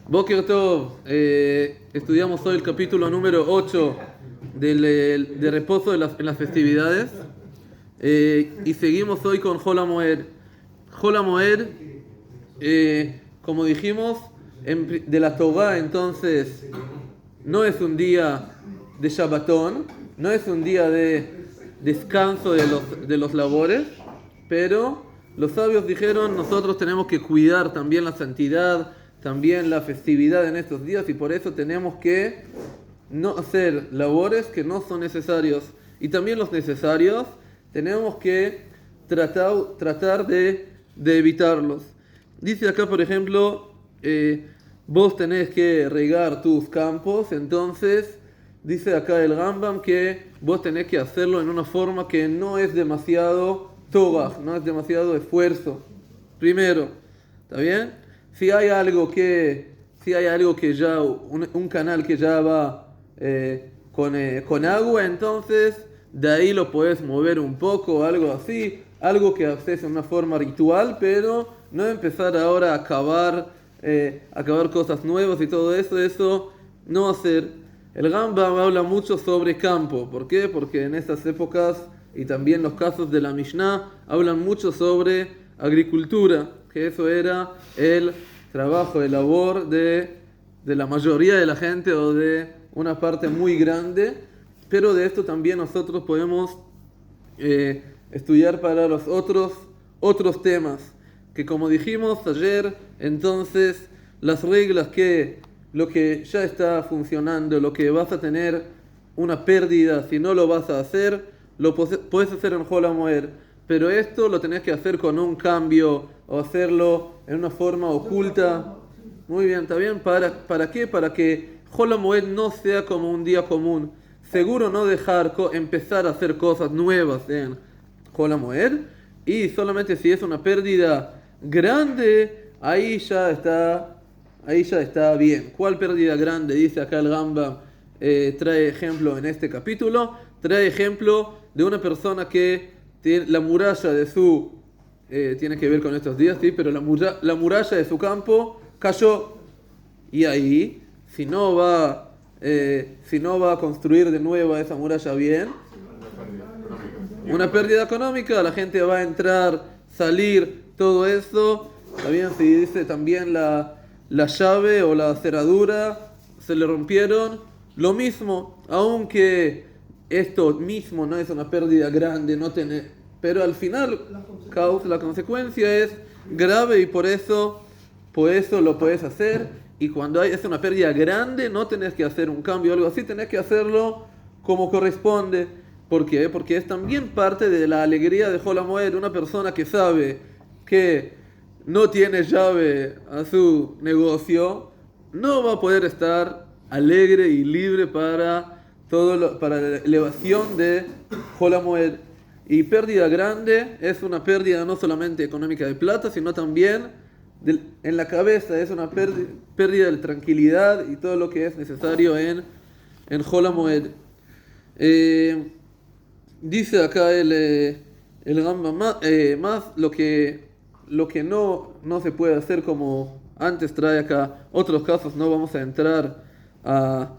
Boker Tov, estudiamos hoy el capítulo número 8 de reposo en las festividades y seguimos hoy con Hol HaMoed. Hol HaMoed, como dijimos, de la Torá, entonces no es un día de Shabbatón, no es un día de descanso de los labores, pero los sabios dijeron, nosotros tenemos que cuidar también la santidad, también la festividad en estos días, y por eso tenemos que no hacer labores que no son necesarios. Y también los necesarios tenemos que tratar de evitarlos. Dice acá, por ejemplo, vos tenés que regar tus campos, entonces dice acá el Rambam que vos tenés que hacerlo en una forma que no es demasiado togaj, no es demasiado esfuerzo. Primero, ¿está bien? Si hay algo que ya, un canal que ya va con agua, entonces de ahí lo podés mover un poco, algo así, algo que haces en una forma ritual, pero no empezar ahora a acabar cosas nuevas y todo eso no hacer. El Rambam habla mucho sobre campo. ¿Por qué? Porque en esas épocas y también los casos de la Mishnah hablan mucho sobre agricultura, que eso era el trabajo, el labor de la mayoría de la gente o de una parte muy grande, pero de esto también nosotros podemos estudiar para los otros temas, que como dijimos ayer, entonces las reglas que lo que ya está funcionando, lo que vas a tener una pérdida si no lo vas a hacer, lo puedes hacer en Hol HaMoed, pero esto lo tenés que hacer con un cambio o hacerlo en una forma oculta. Muy bien, ¿está bien? ¿Para qué? Para que Hol HaMoed no sea como un día común. Seguro no dejar empezar a hacer cosas nuevas en Hol HaMoed, y solamente si es una pérdida grande, ahí ya está bien. ¿Cuál pérdida grande? Dice acá el Rambam, trae ejemplo en este capítulo, trae ejemplo de una persona que tiene la muralla de su, tiene que ver con estos días, sí, pero la muralla de su campo cayó, y ahí, si no va a construir de nuevo esa muralla bien, una pérdida económica, la gente va a entrar, salir, todo eso. También si dice también la llave o la cerradura se le rompieron, lo mismo, aunque esto mismo no es una pérdida grande, pero al final la consecuencia es grave, y por eso lo puedes hacer. Y cuando es una pérdida grande, no tenés que hacer un cambio o algo así, tenés que hacerlo como corresponde. ¿Por qué? Porque es también parte de la alegría de Hol HaMoed. Una persona que sabe que no tiene llave a su negocio no va a poder estar alegre y libre para para la elevación de Hol HaMoed. Y pérdida grande es una pérdida no solamente económica de plata, sino también en la cabeza, es una pérdida de tranquilidad y todo lo que es necesario en Hol HaMoed. Dice acá el Rambam más lo que no se puede hacer, como antes trae acá otros casos, no vamos a entrar a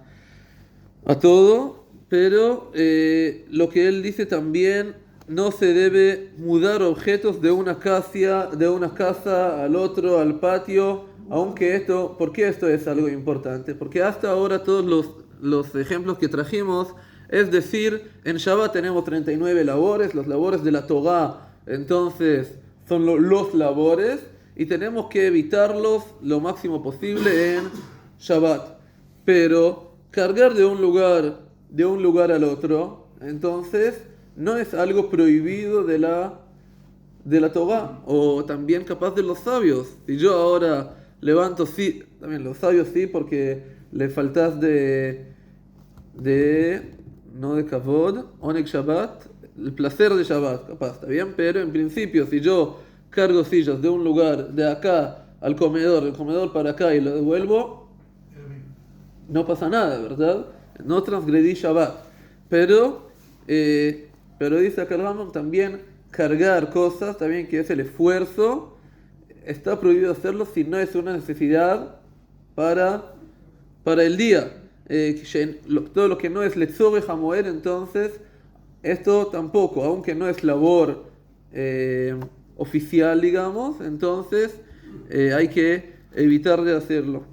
todo, pero lo que él dice también, no se debe mudar objetos de una casa al otro, al patio, aunque ¿por qué esto es algo importante? Porque hasta ahora todos los ejemplos que trajimos, es decir, en Shabbat tenemos 39 labores, los labores de la Torá, entonces son los labores, y tenemos que evitarlos lo máximo posible en Shabbat. Pero cargar de un lugar al otro, entonces no es algo prohibido de la Torá, o también capaz de los sabios. Si yo ahora levanto, sí, también los sabios sí, porque le faltas no de Kavod, Oneg Shabbat, el placer de Shabbat, capaz, ¿está bien? Pero en principio, si yo cargo sillas de un lugar, de acá al comedor, del comedor para acá, y lo devuelvo, no pasa nada, ¿verdad? No transgredí Shabbat. Pero dice acá el Rambam también cargar cosas, también que es el esfuerzo, está prohibido hacerlo si no es una necesidad para el día. Todo lo que no es letzorech hamoed, entonces, esto tampoco, aunque no es labor oficial, digamos, entonces hay que evitar de hacerlo.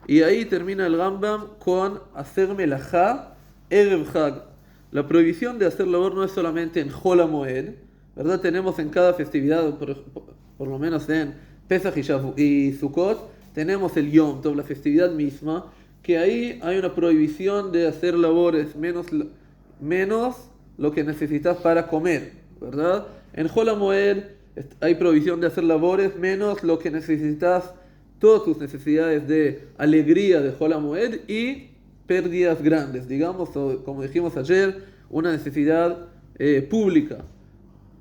Y ahí termina el Rambam con hacer melajá erev Hag. La prohibición de hacer labor no es solamente en Hol HaMoed, ¿verdad? Tenemos en cada festividad, por lo menos en Pesach y Sukkot, tenemos el Yom Tov, la festividad misma, que ahí hay una prohibición de hacer labores menos lo que necesitas para comer, ¿verdad? En Hol HaMoed hay prohibición de hacer labores menos lo que necesitas, todas tus necesidades de alegría de Hol HaMoed y pérdidas grandes, digamos, o, como dijimos ayer, una necesidad pública.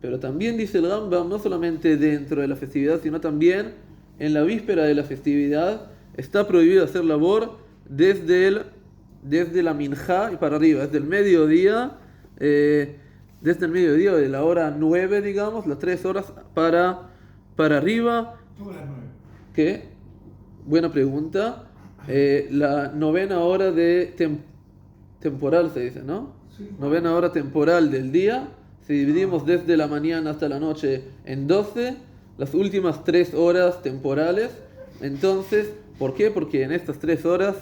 Pero también dice el Rambam, no solamente dentro de la festividad, sino también en la víspera de la festividad está prohibido hacer labor desde la minjá y para arriba, desde el mediodía, de la hora 9, digamos, las 3 horas para arriba. ¿Qué? Buena pregunta. La novena hora de temporal se dice, ¿no? Sí. Novena hora temporal del día. Si dividimos desde la mañana hasta la noche en 12, las últimas 3 horas temporales. Entonces, ¿por qué? Porque en estas 3 horas,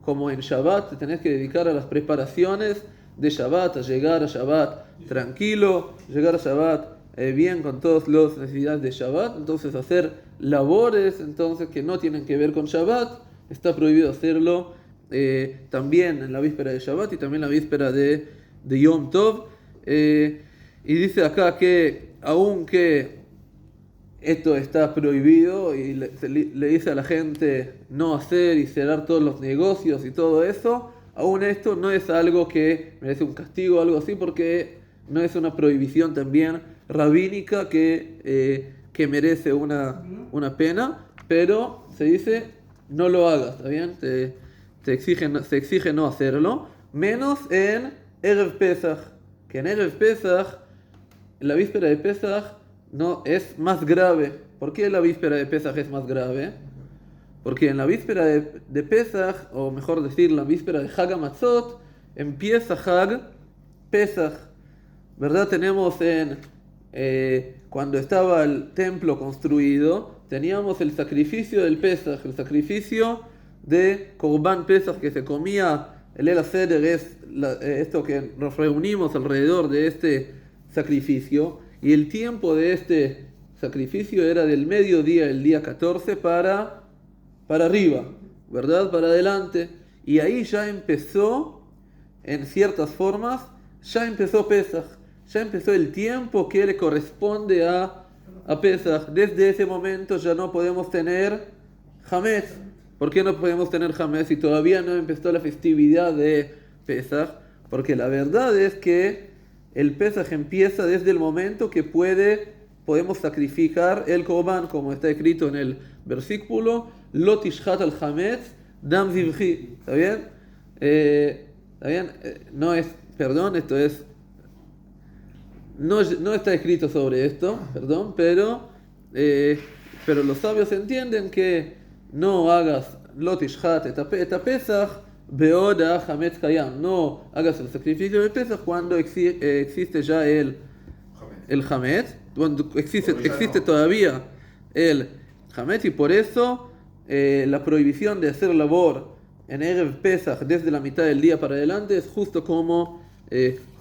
como en Shabbat, te tenés que dedicar a las preparaciones de Shabbat, a llegar a Shabbat tranquilo, llegar a Shabbat bien con todas las necesidades de Shabbat. Entonces, hacer labores entonces que no tienen que ver con Shabbat, está prohibido hacerlo también en la víspera de Shabbat y también en la víspera de Yom Tov. Y dice acá que aunque esto está prohibido y le dice a la gente no hacer y cerrar todos los negocios y todo eso, aún esto no es algo que merece un castigo o algo así, porque no es una prohibición también rabínica que merece una pena, pero se dice no lo hagas, ¿está bien? Se exige no hacerlo, menos en Erev Pesach, que en Erev Pesach, en la víspera de Pesach, no, es más grave. ¿Por qué la víspera de Pesach es más grave? Porque en la víspera de Pesach, o mejor decir, la víspera de Hag HaMatzot, empieza Hag Pesach, ¿verdad? Tenemos cuando estaba el templo construido, teníamos el sacrificio del Pesach, el sacrificio de Korban Pesach que se comía. El Leil HaSeder es esto que nos reunimos alrededor de este sacrificio, y el tiempo de este sacrificio era del mediodía, el día 14, para arriba, ¿verdad? Para adelante. Y ahí ya empezó, en ciertas formas, ya empezó Pesach, ya empezó el tiempo que le corresponde a Pesach. Desde ese momento ya no podemos tener Hametz. ¿Por qué no podemos tener Hametz si todavía no empezó la festividad de Pesach? Porque la verdad es que el Pesach empieza desde el momento que podemos sacrificar el Korban, como está escrito en el versículo, Lo tishchat al Hametz dam zivchi. ¿Está bien? ¿Está bien? No es, perdón, esto es, no está escrito sobre esto, perdón, pero los sabios entienden que no hagas Lo tishchat et Pesach Beoda Hametz Kayam, no hagas el sacrificio de Pesach cuando existe ya el Hametz, cuando existe todavía el Hametz, y por eso la prohibición de hacer labor en Erev Pesach desde la mitad del día para adelante es justo como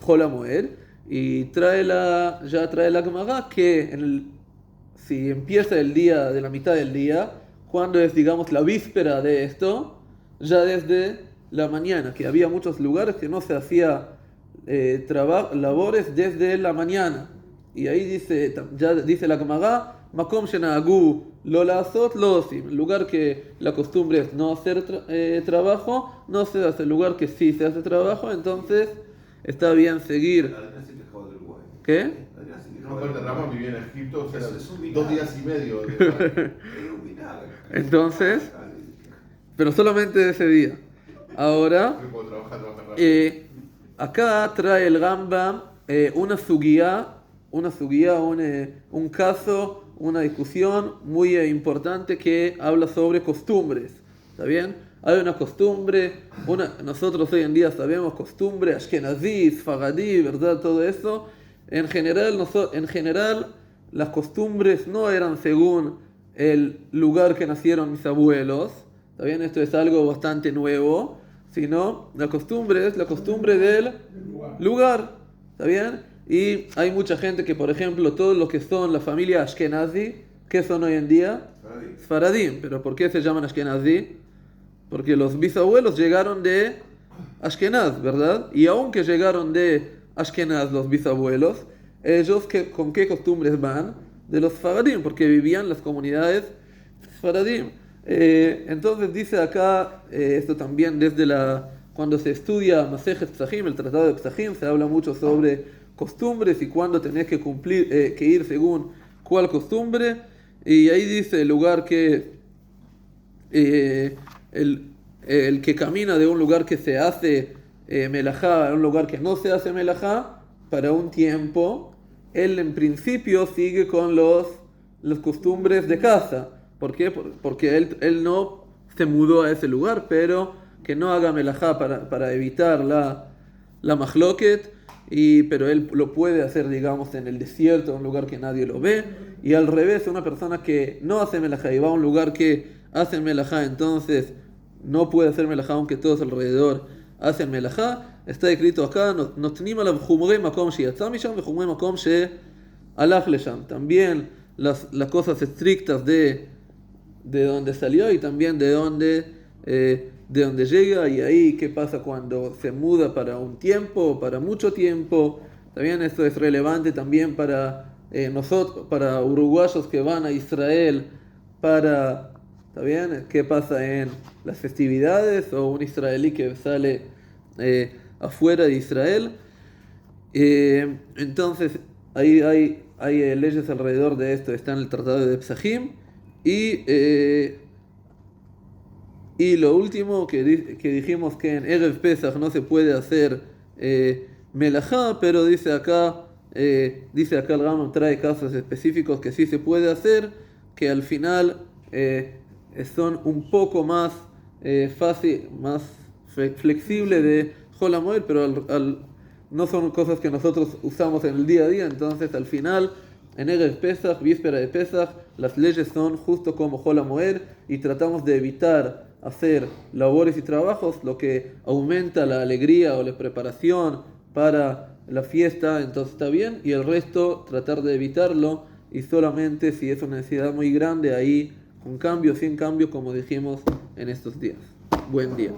Hol HaMoed. Y trae la Gemara que si empieza el día de la mitad del día, cuando es, digamos, la víspera de esto, ya desde la mañana, que había muchos lugares que no se hacía labores desde la mañana. Y ahí ya dice la Gemara, Makom shenahagu lo la'asot lo osim, el lugar que la costumbre es no hacer trabajo, no se hace. El lugar que sí se hace trabajo, entonces está bien seguir. ¿Qué? Rama vivía en Egipto, o sea, 2 días y medio. Entonces, pero solamente ese día. Ahora, acá trae el Rambam una sugía, un caso, una discusión muy importante que habla sobre costumbres. ¿Está bien? hay una costumbre, nosotros hoy en día sabemos costumbre, Ashkenazí, Sfaradí, ¿verdad? Todo eso. En general, las costumbres no eran según el lugar que nacieron mis abuelos, ¿está bien? Esto es algo bastante nuevo, sino la costumbre es la costumbre del lugar, ¿está bien? Y hay mucha gente que, por ejemplo, todos los que son la familia Ashkenazi, ¿qué son hoy en día? Sfaradim. ¿Pero por qué se llaman Ashkenazi? Porque los bisabuelos llegaron de Ashkenaz, ¿verdad? Y aunque llegaron de Ashkenaz los bisabuelos, ellos ¿con qué costumbres van? De los Sfaradim, porque vivían en las comunidades Sfaradim. Entonces dice acá, esto también cuando se estudia Masejet Psachim, el tratado de Psachim, se habla mucho sobre costumbres y cuándo tenés que que ir según cuál costumbre. Y ahí dice el lugar que el que camina de un lugar que se hace melajá a un lugar que no se hace melajá para un tiempo, él en principio sigue con las costumbres de casa. ¿Por qué? Porque él no se mudó a ese lugar, pero que no haga melajá para evitar la mahloket, pero él lo puede hacer, digamos, en el desierto, en un lugar que nadie lo ve. Y al revés, una persona que no hace melajá y va a un lugar que hace melajá, entonces no puede hacer melajá aunque todos alrededor hacen melajá. Está escrito acá, también las cosas estrictas de donde salió y también de donde llega. Y ahí qué pasa cuando se muda para un tiempo, para mucho tiempo. También esto es relevante también para nosotros, para uruguayos que van a Israel, ¿está bien? ¿Qué pasa en las festividades? O un israelí que sale afuera de Israel. Entonces ahí hay leyes alrededor de esto. Está en el tratado de Psachim. Y lo último que dijimos, que en Erev Pesach no se puede hacer melajá, pero dice acá el Rambam trae casos específicos que sí se puede hacer, que al final son un poco más fácil, más flexible de Hol HaMoed, pero no son cosas que nosotros usamos en el día a día. Entonces al final, en Erev Pesach, víspera de Pesach, las leyes son justo como Hol HaMoed, y tratamos de evitar hacer labores y trabajos, lo que aumenta la alegría o la preparación para la fiesta. Entonces está bien, y el resto tratar de evitarlo, y solamente si es una necesidad muy grande, ahí con cambio, sin cambio, como dijimos en estos días. Buen día.